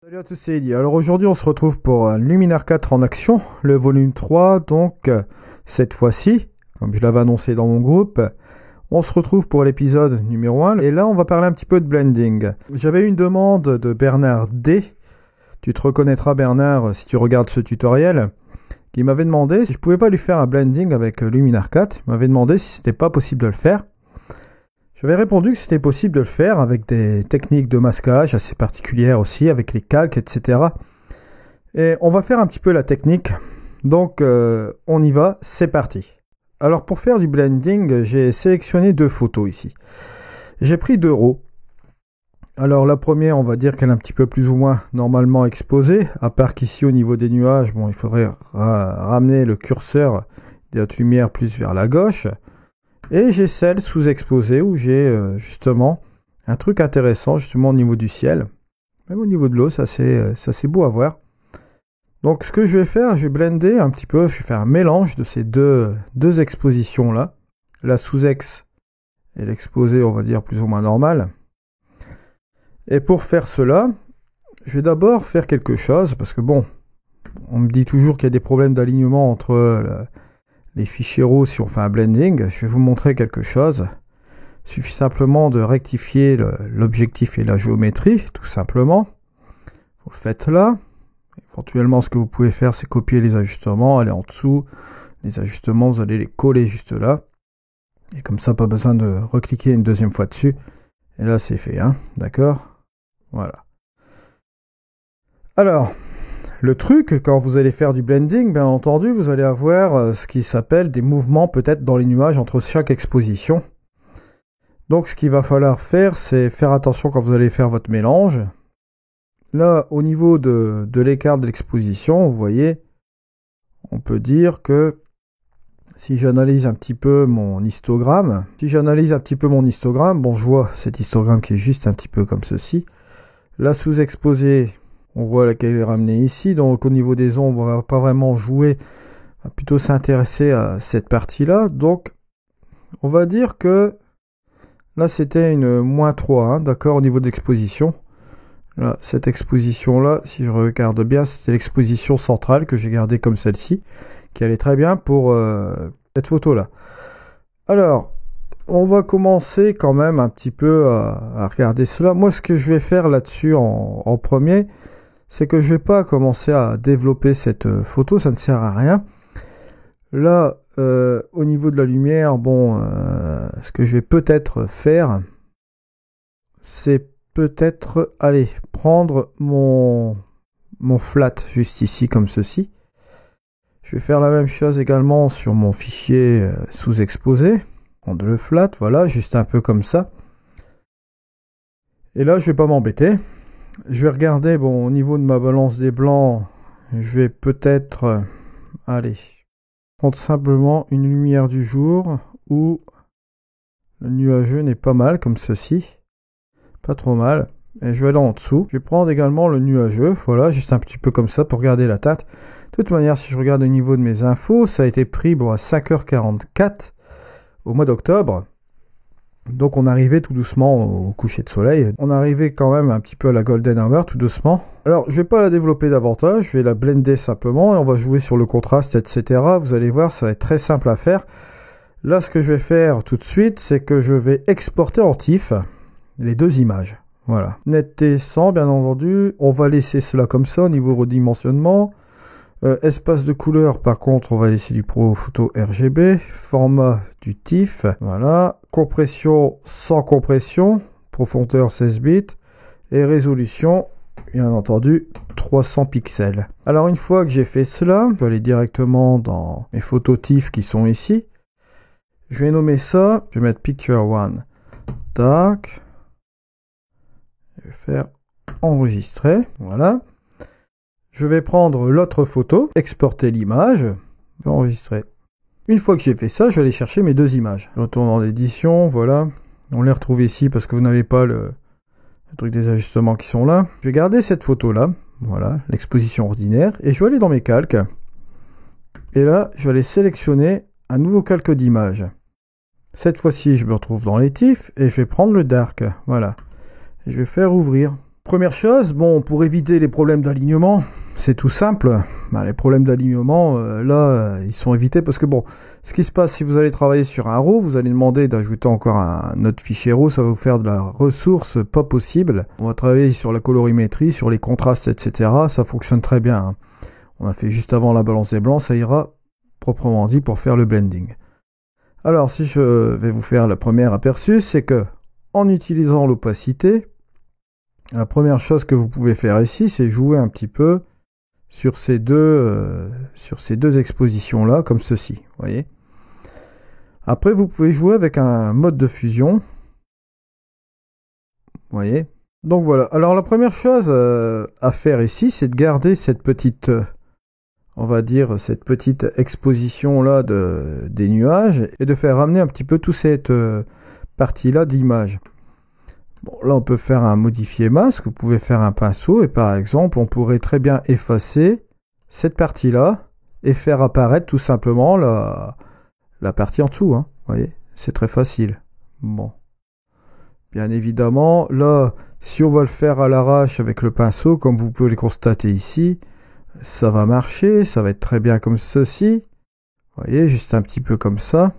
Salut à tous, c'est Eddy. Alors aujourd'hui on se retrouve pour un Luminar 4 en action, le volume 3, donc cette fois-ci, comme je l'avais annoncé dans mon groupe, on se retrouve pour l'épisode numéro 1, et là on va parler un petit peu de blending. J'avais eu une demande de Bernard D, tu te reconnaîtras Bernard si tu regardes ce tutoriel, qui m'avait demandé si je pouvais pas lui faire un blending avec Luminar 4, il m'avait demandé si c'était pas possible de le faire. J'avais répondu que c'était possible de le faire avec des techniques de masquage assez particulières aussi, avec les calques, etc. Et on va faire un petit peu la technique. Donc on y va, c'est parti. Alors pour faire du blending, j'ai sélectionné deux photos ici. J'ai pris deux RAW. Alors la première, on va dire qu'elle est un petit peu plus ou moins normalement exposée, à part qu'ici au niveau des nuages, bon, il faudrait ramener le curseur de notre lumière plus vers la gauche. Et j'ai celle sous-exposée où j'ai justement un truc intéressant justement au niveau du ciel. Même au niveau de l'eau, ça c'est beau à voir. Donc ce que je vais faire, je vais blender un petit peu, je vais faire un mélange de ces deux expositions là. La sous-ex et l'exposé, on va dire plus ou moins normal. Et pour faire cela, je vais d'abord faire quelque chose, parce que bon, on me dit toujours qu'il y a des problèmes d'alignement entre les fichiers RAW si on fait un blending. Je vais vous montrer quelque chose. Il suffit simplement de rectifier l'objectif et la géométrie, tout simplement. Vous le faites là. Éventuellement, ce que vous pouvez faire, c'est copier les ajustements, aller en dessous. Les ajustements, vous allez les coller juste là. Et comme ça, pas besoin de recliquer une deuxième fois dessus. Et là, c'est fait, hein, d'accord? Voilà. Alors, le truc, quand vous allez faire du blending, bien entendu, vous allez avoir ce qui s'appelle des mouvements peut-être dans les nuages entre chaque exposition. Donc ce qu'il va falloir faire, c'est faire attention quand vous allez faire votre mélange. Là, au niveau de l'écart de l'exposition, vous voyez, on peut dire que si j'analyse un petit peu mon histogramme, bon, je vois cet histogramme qui est juste un petit peu comme ceci. La sous-exposée, on voit laquelle est ramenée ici, donc au niveau des ombres, on va pas vraiment jouer, on va plutôt s'intéresser à cette partie-là. Donc, on va dire que là, c'était une -3, hein, d'accord, au niveau d'exposition. Là, cette exposition-là, si je regarde bien, c'est l'exposition centrale que j'ai gardée comme celle-ci, qui allait très bien pour cette photo-là. Alors, on va commencer quand même un petit peu à regarder cela. Moi, ce que je vais faire là-dessus en premier, c'est que je vais pas commencer à développer cette photo, ça ne sert à rien. Là, au niveau de la lumière, bon, ce que je vais peut-être faire, c'est peut-être, allez, prendre mon flat juste ici, comme ceci. Je vais faire la même chose également sur mon fichier sous-exposé. Prendre le flat, voilà, juste un peu comme ça. Et là, je vais pas m'embêter. Je vais regarder, bon, au niveau de ma balance des blancs, je vais peut-être, allez, prendre simplement une lumière du jour où le nuageux n'est pas mal, comme ceci. Pas trop mal. Et je vais aller en dessous. Je vais prendre également le nuageux, voilà, juste un petit peu comme ça pour garder la teinte. De toute manière, si je regarde au niveau de mes infos, ça a été pris bon, à 5h44 au mois d'octobre. Donc on arrivait tout doucement au coucher de soleil. On arrivait quand même un petit peu à la golden hour, tout doucement. Alors je vais pas la développer davantage, je vais la blender simplement et on va jouer sur le contraste, etc. Vous allez voir, ça va être très simple à faire. Là, ce que je vais faire tout de suite, c'est que je vais exporter en TIFF les deux images. Voilà. Netteté 100, bien entendu. On va laisser cela comme ça au niveau redimensionnement. Espace de couleur, par contre, on va laisser du Pro Photo RGB. Format du TIFF. Voilà. Compression sans compression. Profondeur 16 bits. Et résolution, bien entendu, 300 pixels. Alors, une fois que j'ai fait cela, je vais aller directement dans mes photos TIFF qui sont ici. Je vais nommer ça. Je vais mettre Picture 1 Dark. Je vais faire enregistrer. Voilà. Je vais prendre l'autre photo, exporter l'image, enregistrer. Une fois que j'ai fait ça, je vais aller chercher mes deux images. Je retourne en édition, voilà. On les retrouve ici parce que vous n'avez pas le truc des ajustements qui sont là. Je vais garder cette photo-là, voilà, l'exposition ordinaire, et je vais aller dans mes calques. Et là, je vais aller sélectionner un nouveau calque d'image. Cette fois-ci, je me retrouve dans les TIFF et je vais prendre le dark, voilà. Et je vais faire ouvrir. Première chose, bon, pour éviter les problèmes d'alignement, c'est tout simple. Les problèmes d'alignement, ils sont évités parce que bon, ce qui se passe si vous allez travailler sur un RAW, vous allez demander d'ajouter encore un autre fichier RAW, ça va vous faire de la ressource pas possible. On va travailler sur la colorimétrie, sur les contrastes, etc. Ça fonctionne très bien, hein. On a fait juste avant la balance des blancs, ça ira proprement dit pour faire le blending. Alors, si je vais vous faire le premier aperçu, c'est que en utilisant l'opacité, la première chose que vous pouvez faire ici, c'est jouer un petit peu sur ces deux expositions-là, comme ceci, vous voyez. Après, vous pouvez jouer avec un mode de fusion, vous voyez. Donc voilà, alors la première chose à faire ici, c'est de garder cette petite, on va dire, cette petite exposition-là des nuages, et de faire ramener un petit peu toute cette partie-là d'image. Bon, là, on peut faire un modifier masque, vous pouvez faire un pinceau, et par exemple, on pourrait très bien effacer cette partie-là, et faire apparaître tout simplement la partie en dessous, hein. Vous voyez, c'est très facile. Bon. Bien évidemment, là, si on va le faire à l'arrache avec le pinceau, comme vous pouvez le constater ici, ça va marcher, ça va être très bien comme ceci. Vous voyez, juste un petit peu comme ça.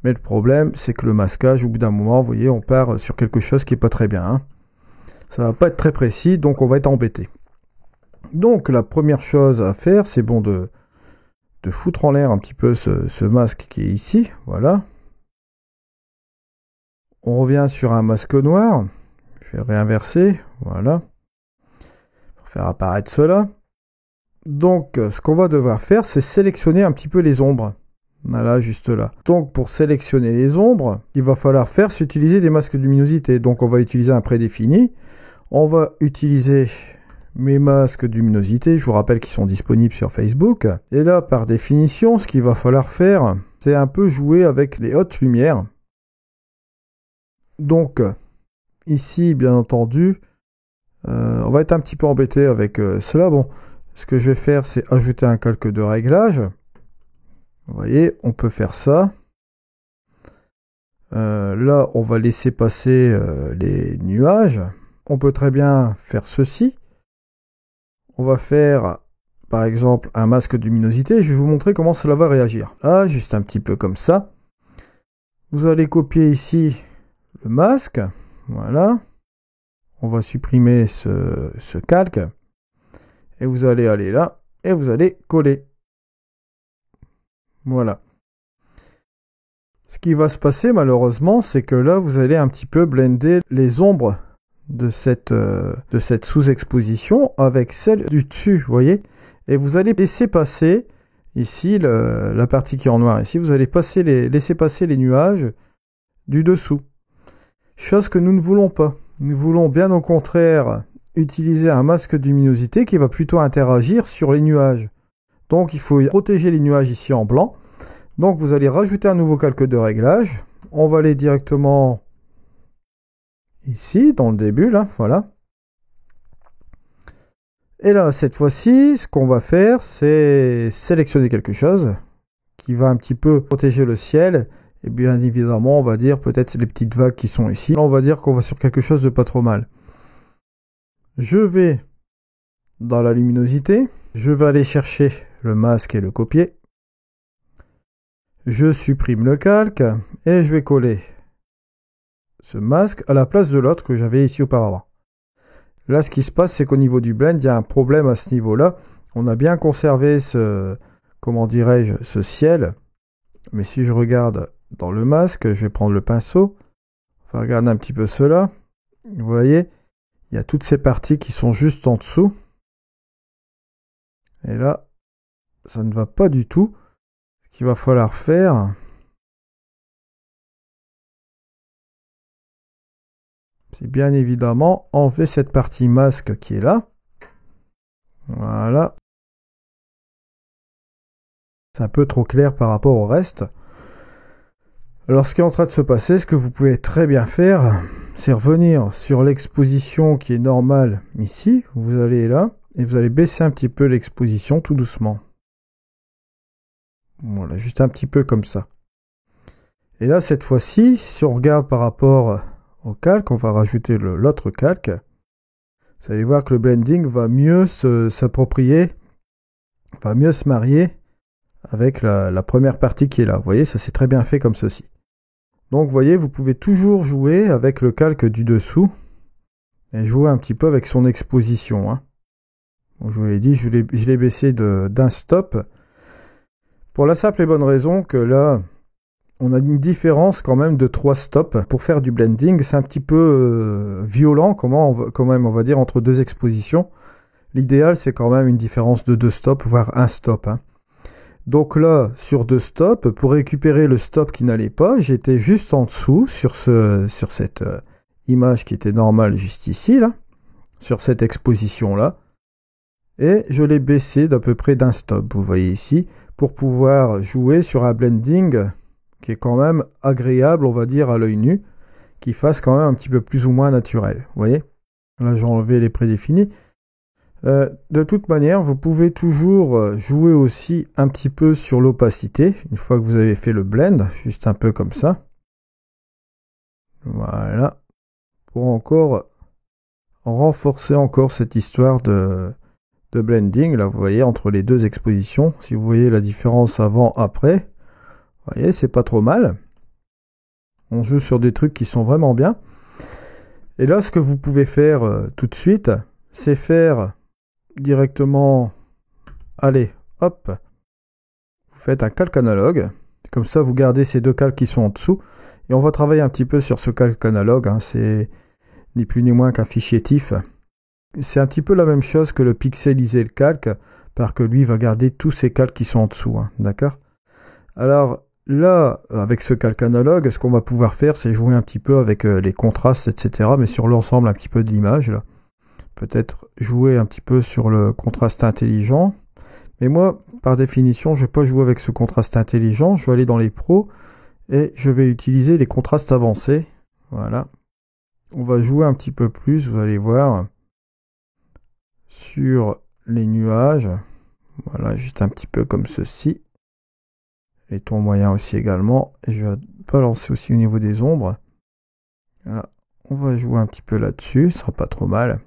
Mais le problème, c'est que le masquage, au bout d'un moment, vous voyez, on part sur quelque chose qui n'est pas très bien, hein. Ça va pas être très précis, donc on va être embêté. Donc, la première chose à faire, c'est bon de foutre en l'air un petit peu ce masque qui est ici. Voilà. On revient sur un masque noir. Je vais le réinverser. Voilà. Pour faire apparaître cela. Donc, ce qu'on va devoir faire, c'est sélectionner un petit peu les ombres. Voilà, juste là. Donc, pour sélectionner les ombres, il va falloir faire, c'est utiliser des masques de luminosité. Donc, on va utiliser un prédéfini. On va utiliser mes masques de luminosité. Je vous rappelle qu'ils sont disponibles sur Facebook. Et là, par définition, ce qu'il va falloir faire, c'est un peu jouer avec les hautes lumières. Donc, ici, bien entendu, on va être un petit peu embêté avec cela. Bon, ce que je vais faire, c'est ajouter un calque de réglage. Vous voyez, on peut faire ça. Là, on va laisser passer les nuages. On peut très bien faire ceci. On va faire, par exemple, un masque de luminosité. Je vais vous montrer comment cela va réagir. Là, juste un petit peu comme ça. Vous allez copier ici le masque. Voilà. On va supprimer ce calque. Et vous allez aller là. Et vous allez coller. Voilà. Ce qui va se passer malheureusement, c'est que là, vous allez un petit peu blender les ombres de cette sous-exposition avec celle du dessus, vous voyez. Et vous allez laisser passer ici la partie qui est en noir. Ici, vous allez laisser passer les nuages du dessous. Chose que nous ne voulons pas. Nous voulons bien au contraire utiliser un masque de luminosité qui va plutôt interagir sur les nuages. Donc il faut protéger les nuages ici en blanc. Donc vous allez rajouter un nouveau calque de réglage. On va aller directement ici, dans le début, là, voilà. Et là, cette fois-ci, ce qu'on va faire, c'est sélectionner quelque chose qui va un petit peu protéger le ciel. Et bien évidemment, on va dire peut-être les petites vagues qui sont ici. Là, on va dire qu'on va sur quelque chose de pas trop mal. Je vais dans la luminosité. Je vais aller chercher le masque et le copier. Je supprime le calque et je vais coller ce masque à la place de l'autre que j'avais ici auparavant. Là, ce qui se passe, c'est qu'au niveau du blend, il y a un problème à ce niveau-là. On a bien conservé comment dirais-je, ce ciel. Mais si je regarde dans le masque, je vais prendre le pinceau. On va regarder un petit peu cela. Vous voyez, il y a toutes ces parties qui sont juste en dessous. Et là, ça ne va pas du tout. Ce qu'il va falloir faire, c'est bien évidemment enlever cette partie masque qui est là. Voilà. C'est un peu trop clair par rapport au reste. Alors ce qui est en train de se passer, ce que vous pouvez très bien faire, c'est revenir sur l'exposition qui est normale ici. Vous allez là et vous allez baisser un petit peu l'exposition tout doucement. Voilà, juste un petit peu comme ça. Et là, cette fois-ci, si on regarde par rapport au calque, on va rajouter l'autre calque. Vous allez voir que le blending va mieux s'approprier, va mieux se marier avec la première partie qui est là. Vous voyez, ça c'est très bien fait comme ceci. Donc vous voyez, vous pouvez toujours jouer avec le calque du dessous et jouer un petit peu avec son exposition. Hein. Donc, je vous l'ai dit, je l'ai baissé d'un stop pour la simple et bonne raison que là, on a une différence quand même de 3 stops. Pour faire du blending, c'est un petit peu violent, quand même, on va dire, entre 2 expositions. L'idéal, c'est quand même une différence de 2 stops, voire 1 stop. Hein. Donc là, sur 2 stops, pour récupérer le stop qui n'allait pas, j'étais juste en dessous, sur cette image qui était normale juste ici, là, sur cette exposition-là. Et je l'ai baissé d'à peu près d'un stop, vous voyez ici, pour pouvoir jouer sur un blending qui est quand même agréable, on va dire, à l'œil nu, qui fasse quand même un petit peu plus ou moins naturel. Vous voyez? Là, j'ai enlevé les prédéfinis. De toute manière, vous pouvez toujours jouer aussi un petit peu sur l'opacité, une fois que vous avez fait le blend, juste un peu comme ça. Voilà. Pour encore renforcer encore cette histoire de blending, là, vous voyez, entre les 2 expositions. Si vous voyez la différence avant-après, vous voyez, c'est pas trop mal. On joue sur des trucs qui sont vraiment bien. Et là, ce que vous pouvez faire tout de suite, c'est faire directement, allez, hop, vous faites un calque analogue, comme ça vous gardez ces 2 calques qui sont en dessous, et on va travailler un petit peu sur ce calque analogue, hein. C'est ni plus ni moins qu'un fichier TIFF. C'est un petit peu la même chose que le pixeliser le calque, parce que lui va garder tous ces calques qui sont en dessous, hein, d'accord? Alors là, avec ce calque analogue, ce qu'on va pouvoir faire, c'est jouer un petit peu avec les contrastes, etc., mais sur l'ensemble un petit peu de l'image, là. Peut-être jouer un petit peu sur le contraste intelligent. Mais moi, par définition, je ne vais pas jouer avec ce contraste intelligent. Je vais aller dans les pros et je vais utiliser les contrastes avancés. Voilà. On va jouer un petit peu plus, vous allez voir, sur les nuages. Voilà, juste un petit peu comme ceci. Les tons moyens aussi également. Et je vais balancer aussi au niveau des ombres. Voilà. On va jouer un petit peu là-dessus. Ce sera pas trop mal.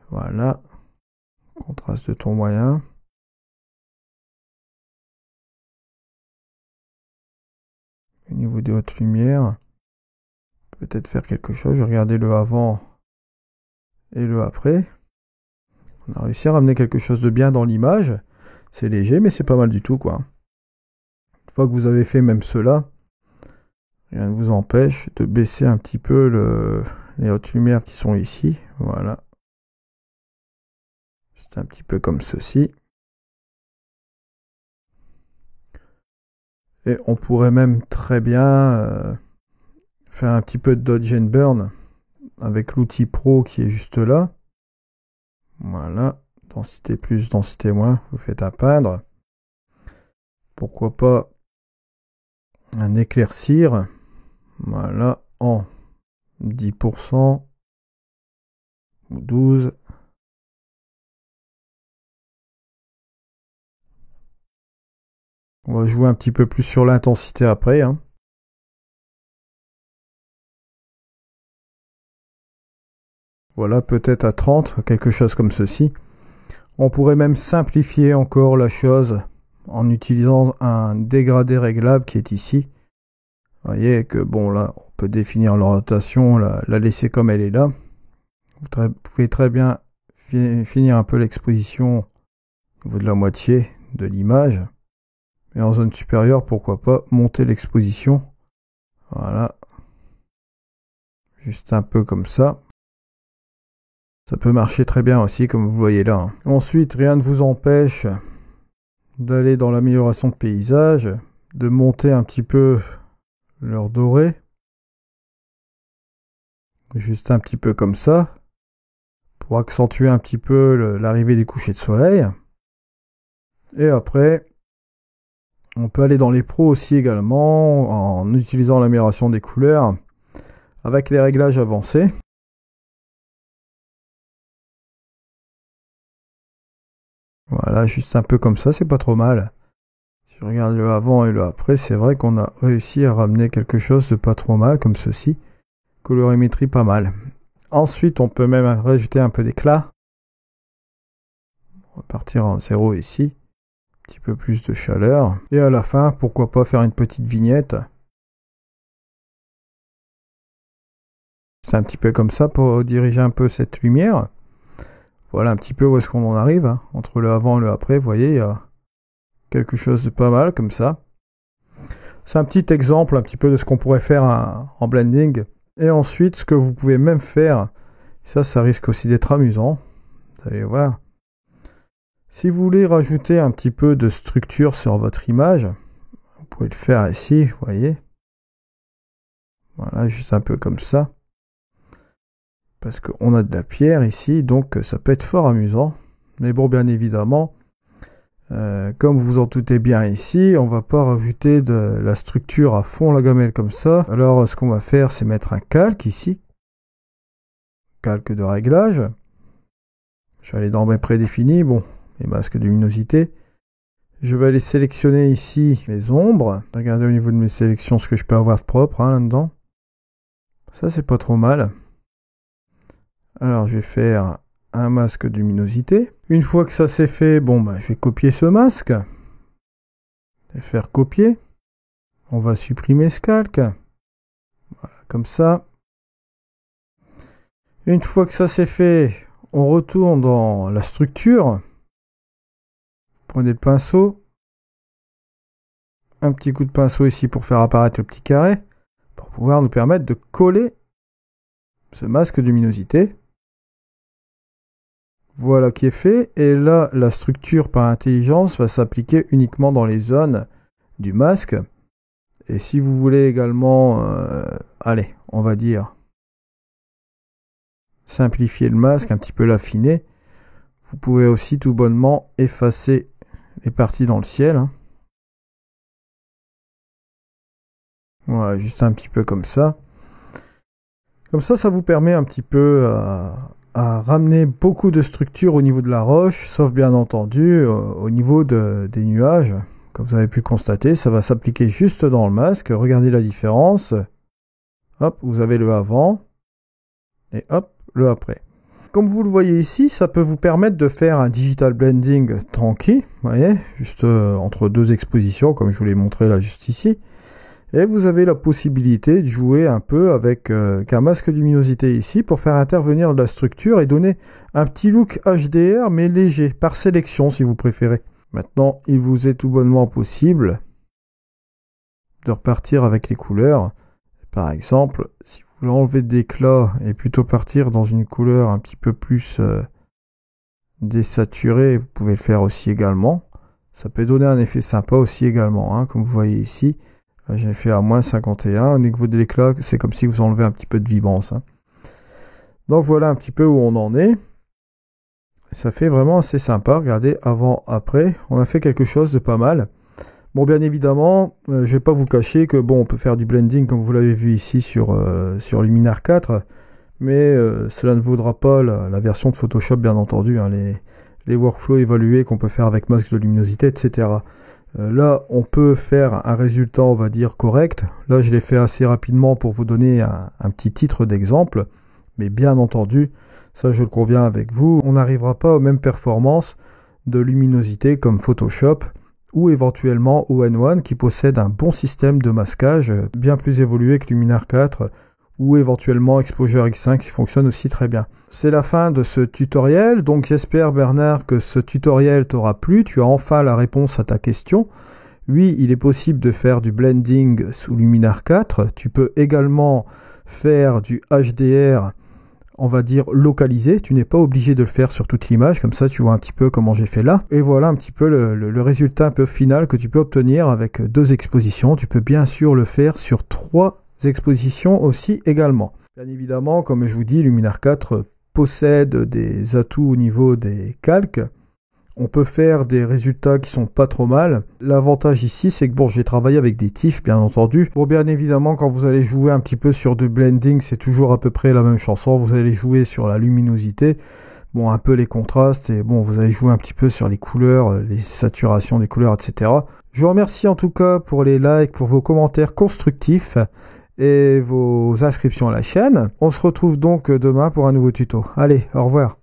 Voilà, contraste de ton moyen. Au niveau des hautes lumières, peut-être faire quelque chose. Je vais regarder le avant et le après. On a réussi à ramener quelque chose de bien dans l'image. C'est léger, mais c'est pas mal du tout, quoi. Une fois que vous avez fait même cela, rien ne vous empêche de baisser un petit peu les hautes lumières qui sont ici. Voilà. C'est un petit peu comme ceci. Et on pourrait même très bien faire un petit peu de dodge and burn avec l'outil pro qui est juste là. Voilà. Densité plus, densité moins. Vous faites un peindre. Pourquoi pas un éclaircir. Voilà. En 10% ou 12%. On va jouer un petit peu plus sur l'intensité après. Hein. Voilà, peut-être à 30, quelque chose comme ceci. On pourrait même simplifier encore la chose en utilisant un dégradé réglable qui est ici. Vous voyez que bon là, on peut définir l'orientation, la laisser comme elle est là. Vous pouvez très bien finir un peu l'exposition au niveau de la moitié de l'image. Et en zone supérieure, pourquoi pas monter l'exposition. Voilà. Juste un peu comme ça. Ça peut marcher très bien aussi, comme vous voyez là. Hein. Ensuite, rien ne vous empêche d'aller dans l'amélioration de paysage, de monter un petit peu l'heure dorée. Juste un petit peu comme ça. Pour accentuer un petit peu l'arrivée des couchers de soleil. Et après, on peut aller dans les pros aussi également, en utilisant l'amélioration des couleurs, avec les réglages avancés. Voilà, juste un peu comme ça, c'est pas trop mal. Si je regarde le avant et le après, c'est vrai qu'on a réussi à ramener quelque chose de pas trop mal, comme ceci. colorimétrie pas mal. Ensuite, on peut même rajouter un peu d'éclat. On va partir en 0 ici. Un petit peu plus de chaleur. Et à la fin, pourquoi pas faire une petite vignette. C'est un petit peu comme ça pour diriger un peu cette lumière. Voilà un petit peu où est-ce qu'on en arrive. Hein. Entre le avant et le après, vous voyez, il y a quelque chose de pas mal comme ça. C'est un petit exemple un petit peu de ce qu'on pourrait faire en blending. Et ensuite, ce que vous pouvez même faire, ça risque aussi d'être amusant. Vous allez voir. Si vous voulez rajouter un petit peu de structure sur votre image, vous pouvez le faire ici, vous voyez. Voilà, juste un peu comme ça. Parce qu'on a de la pierre ici, donc ça peut être fort amusant. Mais bon, bien évidemment, comme vous en doutez bien ici, on va pas rajouter de la structure à fond la gamelle comme ça. Alors, ce qu'on va faire, c'est mettre un calque ici. Calque de réglage. Je vais aller dans mes prédéfinis, bon, les masques de luminosité. Je vais aller sélectionner ici les ombres. Regardez au niveau de mes sélections ce que je peux avoir de propre là-dedans. Ça, c'est pas trop mal. Alors, je vais faire un masque de luminosité. Une fois que ça c'est fait, bon, je vais copier ce masque. Et faire copier. On va supprimer ce calque. Voilà, comme ça. Une fois que ça c'est fait, on retourne dans la structure. Prenez le pinceau. Un petit coup de pinceau ici pour faire apparaître le petit carré. Pour pouvoir nous permettre de coller ce masque de luminosité. Voilà qui est fait. Et là, la structure par intelligence va s'appliquer uniquement dans les zones du masque. Et si vous voulez également, allez, on va dire, simplifier le masque, un petit peu l'affiner, vous pouvez aussi tout bonnement effacer les parties dans le ciel. Hein. Voilà, juste un petit peu comme ça. Comme ça vous permet un petit peu à ramener beaucoup de structure au niveau de la roche, sauf bien entendu au niveau des nuages. Comme vous avez pu constater, ça va s'appliquer juste dans le masque. Regardez la différence. Hop, vous avez le avant. Et hop, le après. Comme vous le voyez ici, ça peut vous permettre de faire un digital blending tranquille. Vous voyez, juste entre deux expositions, comme je vous l'ai montré là juste ici. Et vous avez la possibilité de jouer un peu avec un masque de luminosité ici pour faire intervenir de la structure et donner un petit look HDR mais léger, par sélection si vous préférez. Maintenant, il vous est tout bonnement possible de repartir avec les couleurs. Par exemple, si vous voulez enlever de l'éclat et plutôt partir dans une couleur un petit peu plus désaturée, vous pouvez le faire aussi également. Ça peut donner un effet sympa aussi également, hein, comme vous voyez ici. J'ai fait à moins 51. Au niveau de l'éclat, c'est comme si vous enlevez un petit peu de vibrance. Hein. Donc voilà un petit peu où on en est. Ça fait vraiment assez sympa. Regardez, avant, après. On a fait quelque chose de pas mal. Bon, bien évidemment, je vais pas vous cacher que bon, on peut faire du blending comme vous l'avez vu ici sur Luminar 4. Mais cela ne vaudra pas la version de Photoshop, bien entendu. Hein, les workflows évalués qu'on peut faire avec masque de luminosité, etc. Là, on peut faire un résultat, on va dire, correct. Là, je l'ai fait assez rapidement pour vous donner un petit titre d'exemple. Mais bien entendu, ça je le conviens avec vous, on n'arrivera pas aux mêmes performances de luminosité comme Photoshop ou éventuellement ON1 qui possède un bon système de masquage bien plus évolué que Luminar 4 ou éventuellement Exposure X5 qui fonctionne aussi très bien. C'est la fin de ce tutoriel, donc j'espère Bernard que ce tutoriel t'aura plu, tu as enfin la réponse à ta question. Oui, il est possible de faire du blending sous Luminar 4, tu peux également faire du HDR, on va dire localisé, tu n'es pas obligé de le faire sur toute l'image, comme ça tu vois un petit peu comment j'ai fait là. Et voilà un petit peu le résultat un peu final que tu peux obtenir avec 2 expositions, tu peux bien sûr le faire sur 3 expositions aussi également. Bien évidemment, comme je vous dis, Luminar 4 possède des atouts au niveau des calques. On peut faire des résultats qui sont pas trop mal. L'avantage ici, c'est que bon, j'ai travaillé avec des TIFF, bien entendu. Bon, bien évidemment, quand vous allez jouer un petit peu sur du blending, c'est toujours à peu près la même chanson. Vous allez jouer sur la luminosité, bon, un peu les contrastes, et bon, vous allez jouer un petit peu sur les couleurs, les saturations des couleurs, etc. Je vous remercie en tout cas pour les likes, pour vos commentaires constructifs. et vos inscriptions à la chaîne. On se retrouve donc demain pour un nouveau tuto. Allez, au revoir.